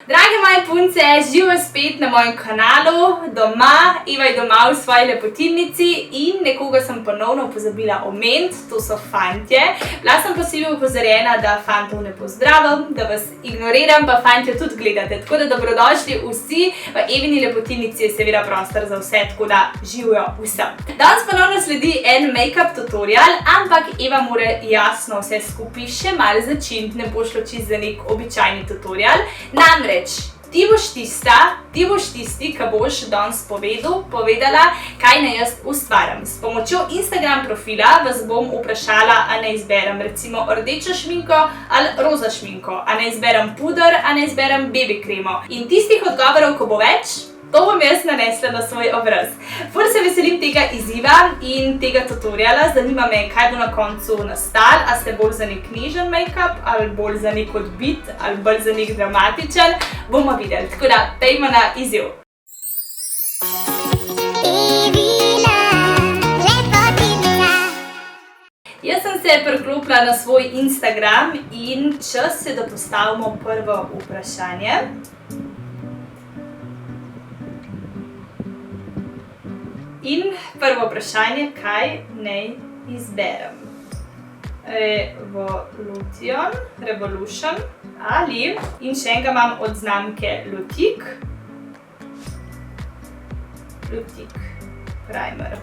Drage moje punce, živo spet na mojem kanalu, doma, Eva je doma v svoji lepotilnici in nekoga sem ponovno pozabila omeniti, to so fantje. Bila sem posebej opozorjena, da fantov ne pozdravim, da vas ignoriram, pa fantje tudi gledate. Tako da dobrodošli vsi, v Evini lepotilnici je seveda prostor za vse, tako da živijo vsem. Danes ponovno sledi en make-up tutorial, ampak Eva mora jasno vse skupaj še malo začiniti, ne bo šlo čisto za nek običajni tutorial. Namreč, ti boš tisti, ki boš danes povedala, kaj naj jaz ustvarim. S pomočjo Instagram profila vas bom vprašala, a naj izberem recimo rdečo šminko ali roza šminko, a naj izberem puder, a naj izberem BB kremo. In tistih odgovorov, ko bo več, to bom jaz nanesla na svoj obraz. Ful se veselim tega izziva in tega tutoriala. Zanima me, kaj bo na koncu nastalo. A ste bolj za nek nežen make-up, ali bolj za nek odbit, ali bolj za nek dramatičen. Bomo videli. Tako da, pejmo na izziv. Jaz sem se priklopila na svoj Instagram in čas je, da postavimo prvo vprašanje. In prvo vprašanje, kaj naj izberem? Revolution ali, in še enega imam od znamke Lutique Primer.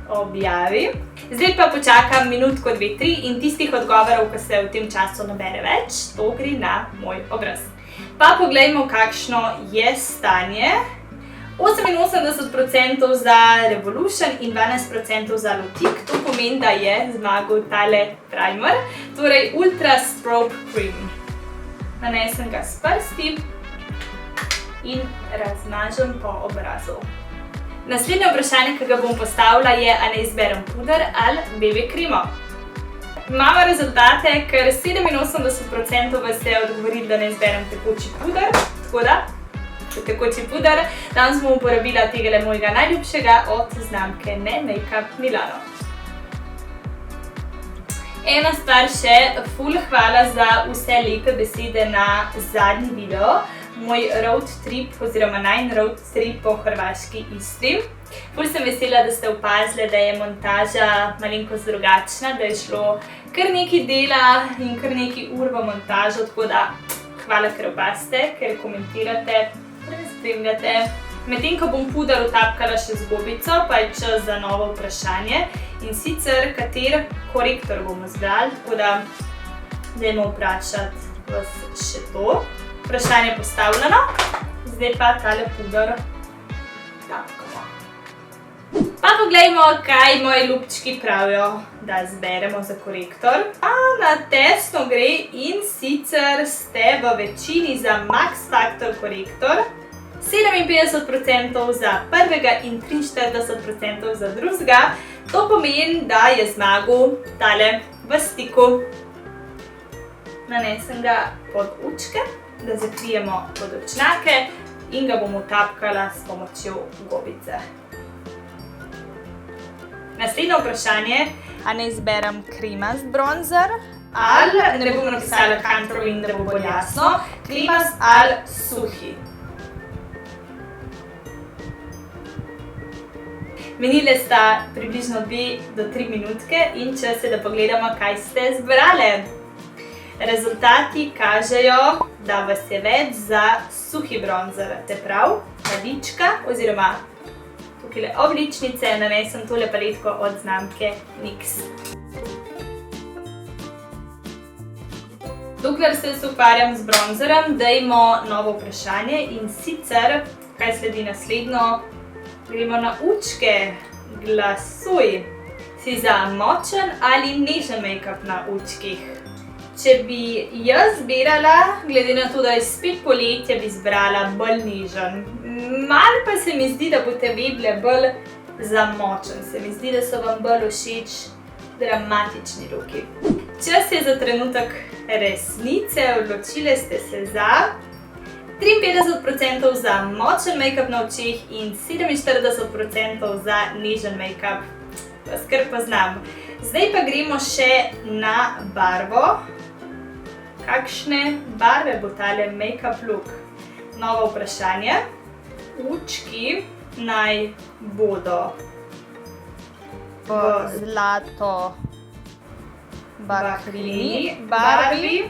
Objavi. Zdaj pa počakam minutko, 2, 3 in tistih odgovorov, ki se v tem času nabere več, to gre na moj obraz. Pa poglejmo, kakšno je stanje. 88% za Revolution in 12% za Lutique. To pomeni, da je zmagal tale primer, torej Ultra Strobe Cream. Nanesem ga s prsti in razmažem po obrazu. Naslednje vprašanje, ki ga bom postavila, je, a naj izberem puder ali BB kremo. Imamo rezultate, ker 87% vas je odgovorili, da naj izberem tekoči puder, tako da tekoči puder. Danes bom uporabila tega mojega najljubšega od znamke Ne Make-up Milano. Ena stvar še, ful hvala za vse lepe besede na zadnji video. Moj road trip oziroma najin road trip po hrvaški Istri. Ful sem vesela, da ste opazili, da je montaža malenkost drugačna, da je šlo kar nekaj dela in kar nekaj ur v montažo, tako da hvala, ker opazite, ker komentirate, spremljate. Medtem, ko bom puder utapkala še z gobico, pa je čas za novo vprašanje. In sicer, kater korektor bomo izbrali, tako da dajmo vprašati vas še to. Vprašanje postavljeno, zdaj pa tale puder tapkamo. Pa poglejmo, kaj moji ljubčki pravijo, da zberemo za korektor. Na tesno gre in sicer ste v večini za Max Factor korektor, 57% za prvega in 43% za drugega. To pomeni, da je zmagal tale v stiku. Nanesem ga pod očke, da zakrijemo pod očnake in ga bom utapkala s pomočjo gobice. Naslednje vprašanje, a ne izberem kremast bronzer ali, ne bom napisala contour in da bo bolj jasno, kremast ali suhi. Minile sta približno 2 do 3 minutke in čas je, da pogledamo, kaj ste zbrali. Rezultati kažejo, da vas je več za suhi bronzer, te prav, lička oziroma tukaj obličnice, nanesem tole paletko od znamke NYX. Dokler se ukvarjam z bronzerem, dajmo novo vprašanje in sicer, kaj sledi naslednjo. Gremo na očke. Glasuj. Si za močen ali nežen make-up na očkih? Če bi jaz zbirala, glede na to, da je spet poletje, bi zbrala bolj nežen. Malo pa se mi zdi, da boste vedele bolj za močen. Se mi zdi, da so vam bolj všeč dramatični looki. Čas je za trenutek resnice, odločile ste se za 53% za močen make-up na očeh in 47% za nežen make-up. Vas kar poznam. Zdaj pa gremo še na barvo. Kakšne barve bo tale make-up look? Novo vprašanje. Učki naj bodo v zlato bakrini barvi.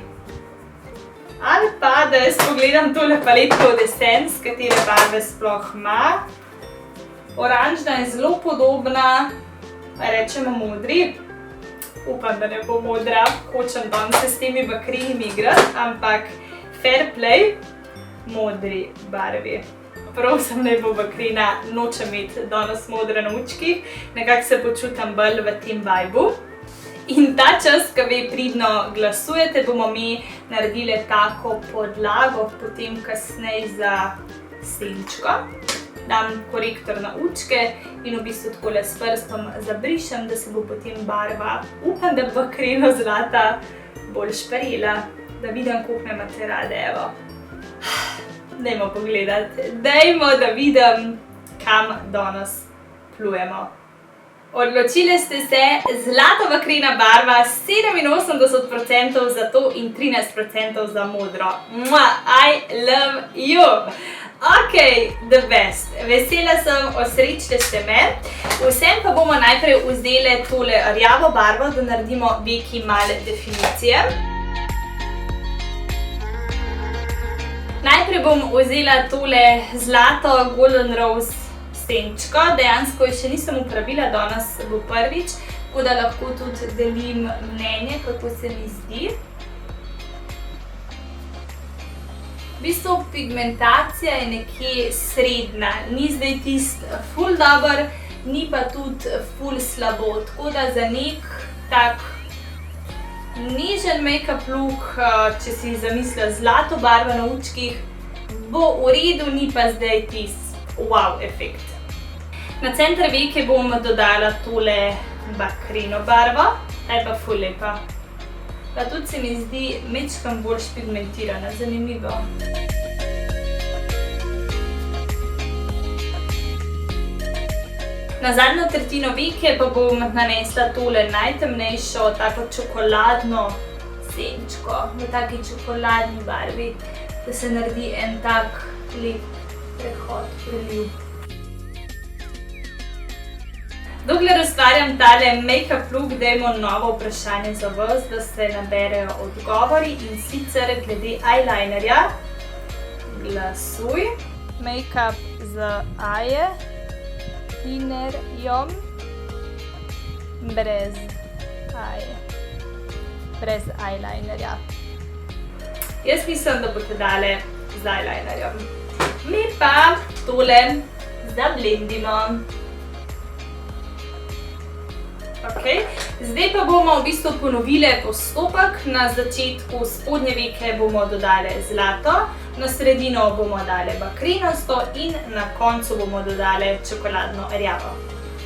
Ali pa, da jaz pogledam tole paletko od Essence, katere barve sploh ima. Oranžna je zelo podobna, pa rečemo modri. Upam, da ne bo modra, hočem danes se s temi bakrinimi igrati, ampak fair play, modri barvi. Prosim, ne bo bakrina, nočem imeti danes modre na učkih, nekako se počutam bolj v tem vibu. In ta čas, ko vi pridno glasujete, bomo mi naredili tako podlago, potem kasneje za senčko. Dam korektor na učke in v bistvu takole s prstom zabrišem, da se bo potem barva, upam, da bakrino zlata bolj šparila, da vidim, koliko me imate rade, evo. Dajmo pogledati, dajmo, da vidim, kam danes plujemo. Odločili ste se, zlato bakrina barva, 87% za to in 13% za modro. I love you! Ok, the best. Vesela sem, osrečili ste me. Vsem pa bomo najprej vzeli tole rjavo barvo, da naredimo veki male definicije. Najprej bom vzela tole zlato Golden Rose senčko. Dejansko jo še nisem uporabila, danes bo prvič, tako da lahko tudi delim mnenje, kako se mi zdi. V bistvu pigmentacija je nekje srednja, ni zdaj tist ful dober, ni pa tudi ful slabo, tako da za nek tak nežen make-up look, če si zamislijo zlato barvo na učkih, bo v redu, ni pa zdaj tist wow efekt. Na center veke bom dodala tole bakrino barvo, ta je pa ful lepa. Pa tudi se mi zdi mečkam bolj pigmentirana, zanimivo. Na zadnjo tretjino veke pa bom nanesla tole najtemnejšo, tako čokoladno senčko, v taki čokoladni barvi, da se naredi en tak lep prehod, preliv. Dokler ustvarjam tale make-up look, dajmo novo vprašanje za vas, da se naberejo odgovori in sicer glede eyelinerja. Glasuj. Make-up z eyelinerjem brez eyelinerja. Jaz mislim, da boste dale z eyelinerjem. Mi pa tole zablendimo. Okay. Zdaj pa bomo v bistvu ponovili postopek. Na začetku spodnje veke bomo dodali zlato, na sredino bomo dali bakrinasto in na koncu bomo dodali čokoladno rjavo.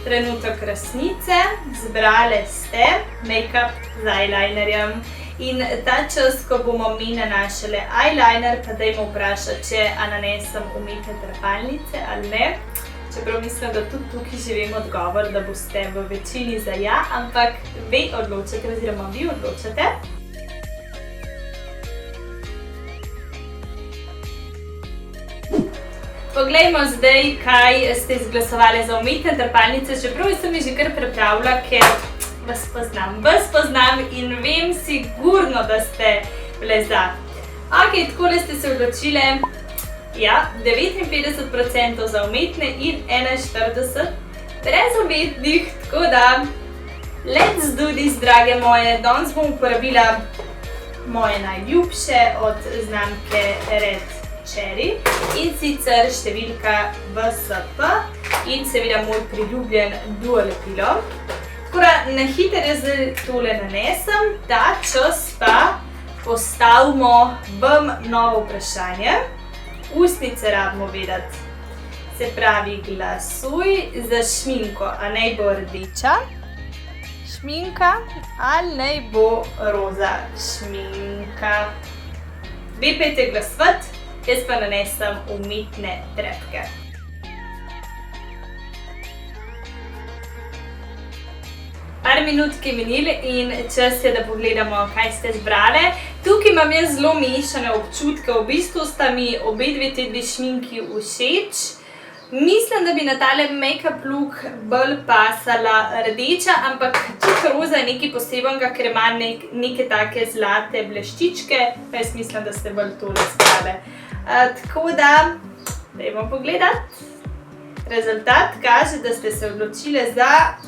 Trenutek resnice, zbrali ste make-up z eyelinerjem in ta čas, ko bomo mi nanašali eyeliner, pa dajmo vprašati, če nanesem umetne trepalnice ali ne. Čeprav mislim, da tudi tukaj že vem odgovor, da boste v večini za ja, ampak vi odločate oziroma vi odločate. Poglejmo zdaj, kaj ste izglasovali za umetne trepalnice, čeprav sem jih že kar pripravila, ker vas poznam in vem sigurno, da ste bile za. Ok, takole ste se odločili. Ja, 59% za umetne in 41% brez umetnih, tako da let's do this, drage moje. Danes bom uporabila moje najljubše od znamke Red Cherry in sicer številka VSP in seveda moj priljubljen Dual Pillow. Tako da na hitro jaz tole nanesem, ta čas pa postavimo vam novo vprašanje. Ustnice rabimo vedeti, se pravi glasuj za šminko, a naj bo rdeča šminka ali naj bo roza šminka. Vi pejte glasovati, jaz pa nanesem umetne trepke. Par minutki minili in čas je, da pogledamo, kaj ste zbrali. Tukaj imam jaz zelo mešane občutke, v bistvu sta mi obe te dve šminki všeč. Mislim, da bi na tale make-up look bolj pasala rdeča, ampak tudi roza je nekaj posebenega, ker ima neke take zlate bleščičke, pa jaz mislim, da ste bolj tole sprave. Tako da, dajmo pogledati. Rezultat kaže, da ste se odločili za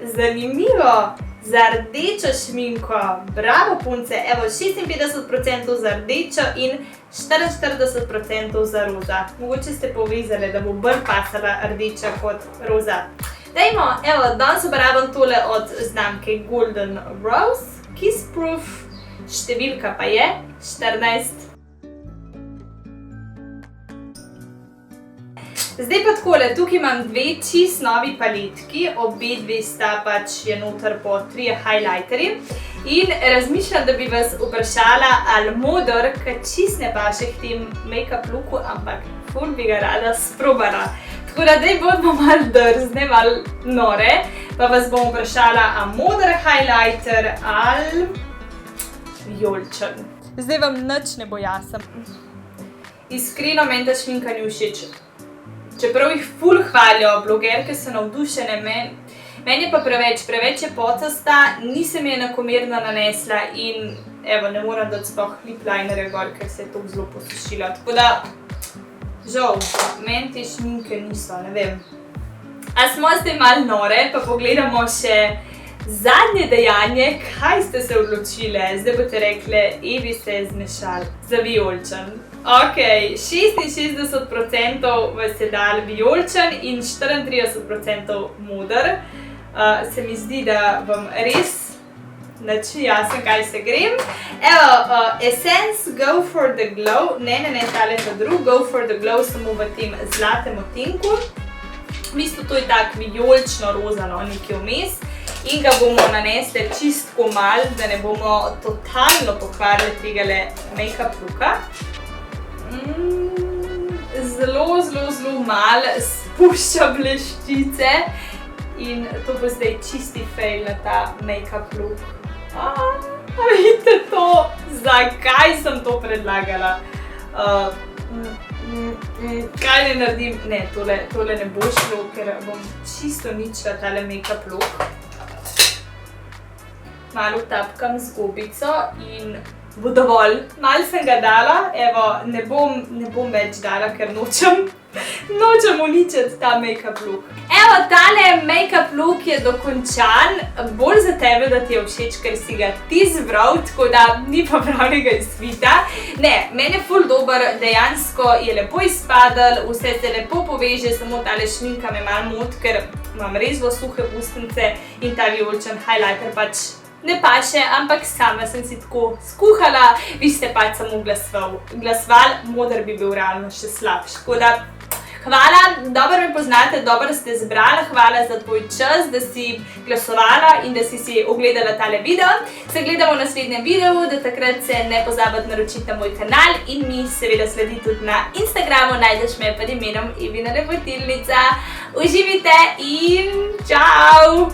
zanimivo, za rdečo šminko. Bravo, punce! Evo, 56% za rdečo in 44% za roza. Mogoče ste povezali, da bo bolj pasala rdeča kot roza. Dajmo, evo, danes uporabljam tole od znamke Golden Rose, Kiss Proof, številka pa je 14. Zdaj pa takole, tukaj imam dve čist novi paletki, obe dve sta pač je noter po 3 highlighterji in razmišljam, da bi vas vprašala, ali moder, ki čist ne paše k tem make-up looku, ampak ful bi ga rada sprobala. Tako da daj bodimo malo drzne, malo nore, pa vas bom vprašala, a moder highlighter ali vijoličen. Zdaj vam nič ne bo jasen. Iskreno meni ta šminka ni všeč. Čeprav jih ful hvalijo, blogerke so navdušene, meni je pa preveč je potasta, nisem je enakomerno nanesla in evo, ne moram dati sploh lip linerja gor, ker se je to zelo posušila. Tako da, žal, meni te šminke niso, ne vem. A smo zdaj malo nore, pa pogledamo še zadnje dejanje, kaj ste se odločile. Zdaj boste rekli, Evi se je zmešal za vijoličen. Ok, 66% vas je dal vijoličen in 34% moder. Se mi zdi, da vam res nič ni jasno, kaj se grem. Evo, Essence Go for the Glow, ne, tale ta drug, Go for the Glow samo v tem zlatem odtenku. V bistvu to je tak vijolično rozano, nekaj vmes. In ga bomo nanesli čistko malo, da ne bomo totalno pokvarili tegale make-up looka. Zelo malo spušča bleščice in to bo zdaj čisti fail na ta make-up look. Vidite to? Zakaj sem to predlagala? Kaj ne naredim? Ne, tole ne bo šlo, ker bom čisto ničila tale make-up look. Malo tapkam z gobico in bo dovolj. Malo sem ga dala, evo, ne bom več dala, ker nočem uničiti ta make-up look. Evo, tale make-up look je dokončan, bolj za tebe, da ti je všeč, ker si ga ti zbral, tako da ni pa pravnega izvita. Ne, meni je ful dober, dejansko je lepo izpadel, vse se lepo poveže, samo tale šminka me malo moti, ker imam res zelo suhe ustnice in ta vijoličen highlighter pač ne paše, ampak sama sem si tako skuhala, vi ste pač samo glasovali, moder bi bil realno še slabš. Tako da, hvala, dobro me poznate, dobro ste zbrali, hvala za tvoj čas, da si glasovala in da si ogledala tale video. Se gledamo v naslednjem videu, da takrat se ne pozabite naročiti na moj kanal in mi seveda sledi tudi na Instagramu, najdeš me pod imenom Evina Lepotilnica. Uživite in čau!